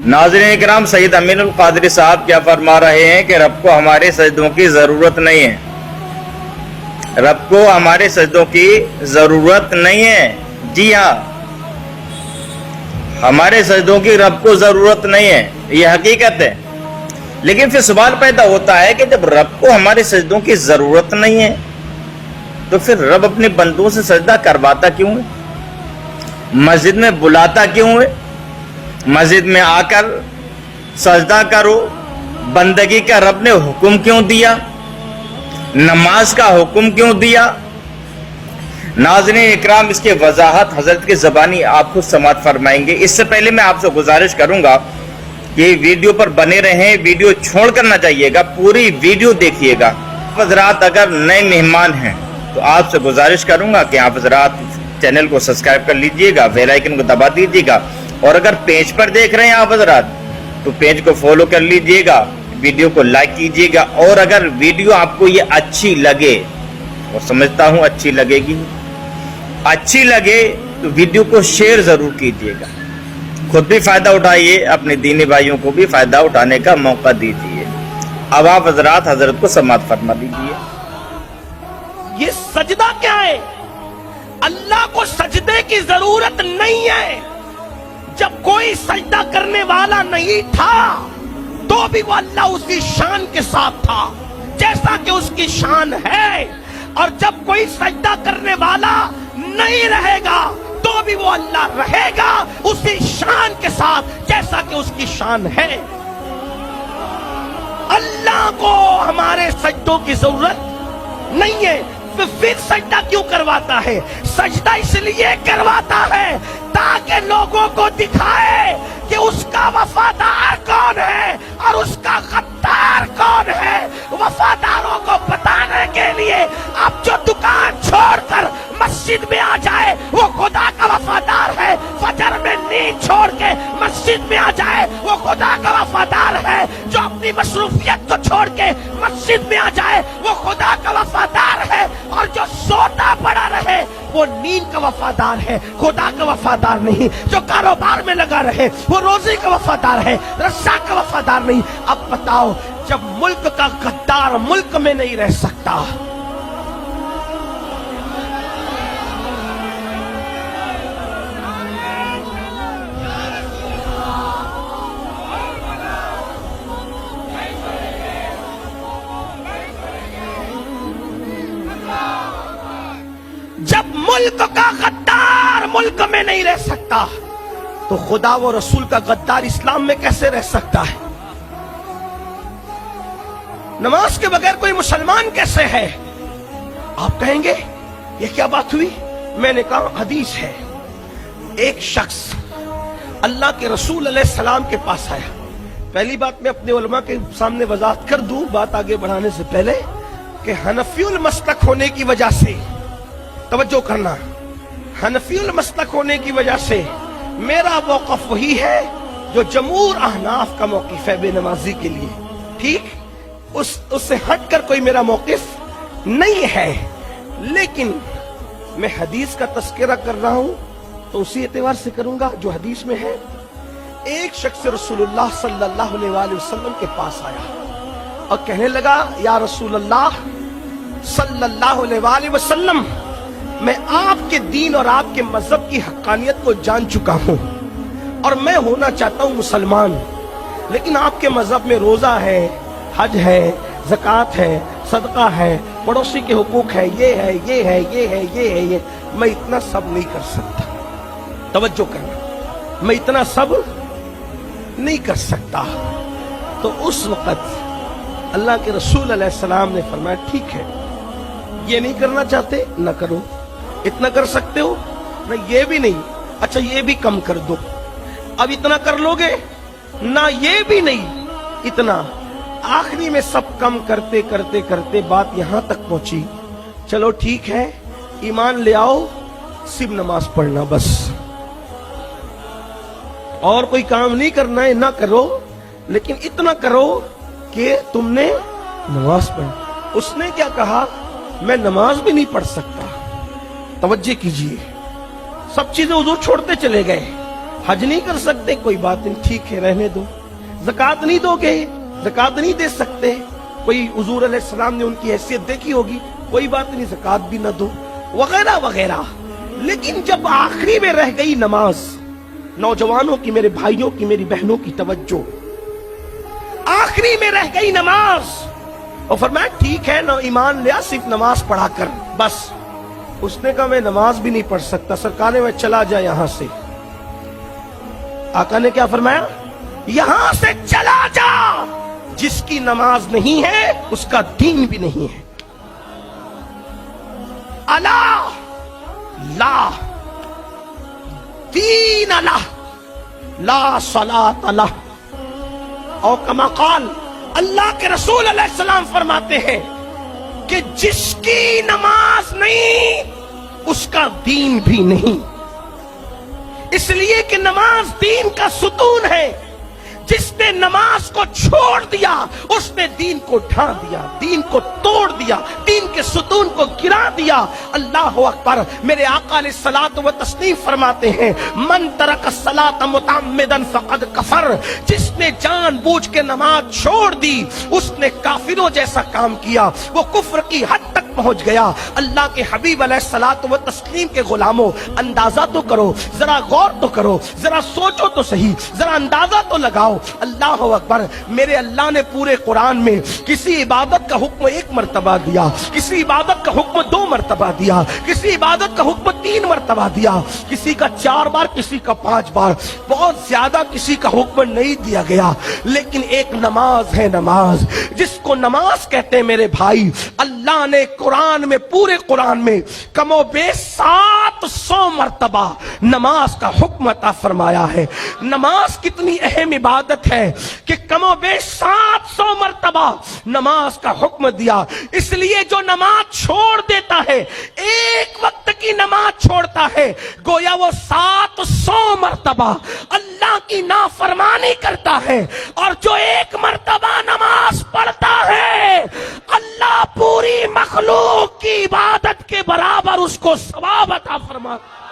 नाज़रीन इकराम, सैयद अमीनुल क़ादरी साहब क्या फरमा रहे हैं कि रब को हमारे सजदों की जरूरत नहीं है। रब को हमारे सजदों की जरूरत नहीं है। जी हाँ, हमारे सजदों की रब को जरूरत नहीं है, ये हकीकत है। लेकिन फिर सवाल पैदा होता है कि जब रब को हमारे सजदों की जरूरत नहीं है तो फिर रब अपने बंदों से सजदा करवाता क्यों है? मस्जिद में बुलाता क्यों है? मस्जिद में आकर सजदा करो, बंदगी का रब ने हुक्म क्यों दिया? नमाज का हुक्म क्यों दिया? नाज़रीन इकराम, इसके वजाहत हजरत की ज़बानी आप खुद समाअत फरमाएंगे। इससे पहले मैं आपसे गुजारिश करूंगा कि वीडियो पर बने रहें, वीडियो छोड़कर ना जाइएगा, पूरी वीडियो देखिएगा। हज़रात अगर नए मेहमान हैं तो आपसे गुजारिश करूंगा कि आप हज़रात चैनल को सब्सक्राइब कर लीजिएगा, बेल आइकन को दबा दीजिएगा, और अगर पेज पर देख रहे हैं आप हज़रात तो पेज को फॉलो कर लीजिएगा, वीडियो को लाइक कीजिएगा, और अगर वीडियो आपको ये अच्छी लगे, और समझता हूं अच्छी लगेगी, अच्छी लगे तो वीडियो को शेयर जरूर कीजिएगा। खुद भी फायदा उठाइए, अपने दीनी भाइयों को भी फायदा उठाने का मौका दीजिए। अब आप हजरात हजरत को समाअत फरमा दीजिए। ये सजदा क्या है? अल्लाह को सजदे की जरूरत नहीं है। जब कोई सजदा करने वाला नहीं था तो भी वो अल्लाह उसकी शान के साथ था जैसा कि उसकी शान है, और जब कोई सजदा करने वाला नहीं रहेगा तो भी वो अल्लाह रहेगा उसी शान के साथ जैसा कि उसकी शान है। अल्लाह को हमारे सजदों की जरूरत नहीं है, तो फिर सजदा क्यों करवाता है? सजदा इसलिए करवाता है ताकि लोगों को दिखाए कि उसका वफादार कौन है और उसका गद्दार कौन है। वफादारों को बताने के लिए अब जो दुकान छोड़कर मस्जिद में आ जाए वो खुदा का वफादार है, फजर में नींद छोड़ के मस्जिद में आ जाए वो खुदा का वफादार है, जो अपनी मसरूफियत को छोड़ के मस्जिद में आ जाए वो खुदा का वफादार है, और जो सोता पड़ा रहे वो नींद का वफादार है, खुदा का वफादार नहीं। जो कारोबार में लगा रहे वो रोजी का वफादार है, रज़्ज़ाक़ का वफादार नहीं। अब बताओ, जब मुल्क का गद्दार मुल्क में नहीं रह सकता, जब मुल्क का गद्दार मुल्क में नहीं रह सकता तो खुदा व रसूल का गद्दार इस्लाम में कैसे रह सकता है? नमाज के बगैर कोई मुसलमान कैसे है? आप कहेंगे ये क्या बात हुई? मैंने कहा हदीस है। एक शख्स अल्लाह के रसूल अलैहिस्सलाम के पास आया। पहली बात मैं अपने उलमा के सामने वजाहत कर दूं बात आगे बढ़ाने से पहले कि हनफियुल मसलक होने की वजह से, तवज्जो करना, हनफियुल मसलक होने की वजह से मेरा मौक़िफ़ वही है जो जमहूर अहनाफ का मौक़िफ़ है बेनमाजी के लिए। ठीक, उससे हटकर कोई मेरा मौक़िफ़ नहीं है, लेकिन मैं हदीस का तस्करा कर रहा हूं तो उसी एतबार से करूंगा जो हदीस में है। एक शख्स रसूलुल्लाह सल्लल्लाहु अलैहि वसल्लम के पास आया और कहने लगा, या रसूलल्लाह सल्लल्लाहु अलैहि वसल्लम, मैं आपके दीन और आपके मजहब की हक्कानियत को जान चुका हूं और मैं होना चाहता हूं मुसलमान, लेकिन आपके मजहब में रोजा है, हज है, ज़कात है, सदका है, पड़ोसी के हुकूक है, ये है, ये है, ये है, ये है, ये, मैं इतना सब नहीं कर सकता। तवज्जो करना, मैं इतना सब नहीं कर सकता। तो उस वक्त अल्लाह के रसूल अलैहिस्सलाम ने फरमाया, ठीक है, ये नहीं करना चाहते ना करो, इतना कर सकते हो ना, ये भी नहीं, अच्छा ये भी कम कर दो, अब इतना कर लोगे ना, ये भी नहीं, इतना। आखिरी में सब कम करते करते करते बात यहां तक पहुंची, चलो ठीक है, ईमान ले आओ, सिर्फ नमाज पढ़ना बस, और कोई काम नहीं करना है, ना करो, लेकिन इतना करो कि तुमने नमाज पढ़। उसने क्या कहा, मैं नमाज भी नहीं पढ़ सकता। तवज्जो कीजिए, सब चीजें हुजूर छोड़ते चले गए, हज नहीं कर सकते, कोई बात नहीं, ठीक है, रहने दो। ज़कात नहीं दोगे, ज़कात नहीं दे सकते, कोई हुजूर अलैहिस्सलाम ने उनकी हैसियत देखी होगी, कोई बात नहीं, ज़कात भी ना दो, वगैरह वगैरह। लेकिन जब आखिरी में रह गई नमाज, नौजवानों की, मेरे भाइयों की, मेरी बहनों की तवज्जो, आखिरी में रह गई नमाज, और फरमाया ठीक है ना, ईमान लिया सिर्फ नमाज पढ़ा कर बस। उसने कहा मैं नमाज भी नहीं पढ़ सकता। सरकार ने, मैं चला जा यहां से। आका ने क्या फरमाया? यहां से चला जा, जिसकी नमाज नहीं है उसका दीन भी नहीं है। अला ला दीन अला ला सलात अला। और कमा काल, अल्लाह के रसूल अलैहिस्सलाम फरमाते हैं कि जिसकी नमाज नहीं उसका दीन भी नहीं। इसलिए कि नमाज दीन का सुतून है। जिसने नमाज को छोड़ दिया उसने दीन को ढा दिया, दीन को तोड़ दिया, दीन के सुतून को गिरा दिया। अल्लाह अकबर। मेरे आका अलैहिस्सलातु व तस्लीम फरमाते हैं, मन तरक सलात मुतअम्मिदन फक़द कफर। जिसने जानबूझ के नमाज छोड़ दी उसने काफिरों जैसा काम किया, वो कुफ्र की हद तक पहुंच गया। अल्लाह के हबीब अलैहिस्सलातु व तस्लीम के गुलामों, अंदाजा तो करो, जरा गौर तो करो, जरा सोचो तो सही, जरा अंदाजा तो लगाओ। अल्लाह अकबर। मेरे अल्लाह ने पूरे कुरान में किसी इबादत का हुक्म 1 मरतबा दिया, किसी इबादत का हुक्म 2 मरतबा दिया, किसी इबादत का हुक्म 3 मरतबा दिया, किसी का 4 बार, किसी का 5 बार, बहुत ज्यादा किसी का हुक्म नहीं दिया गया। लेकिन एक नमाज है, नमाज जिसको नमाज कहते हैं मेरे भाई, अल्लाह ने कुरान में, पूरे कुरान में कमोबेश 700 मरतबा नमाज का हुक्म अता फरमाया है। नमाज कितनी अहम इबादत है कि कमोबेश 700 मरतबा नमाज का हुक्म दिया। इसलिए जो नमाज छोड़ देता है, एक वक्त की नमाज छोड़ता है, गोया वो 700 मरतबा अल्लाह की नाफरमानी करता है। और जो 1 मरतबा नमाज पढ़ता है, अल्लाह पूरी मखलूक की इबादत के बराबर उसको सवाब अता फरमाता है।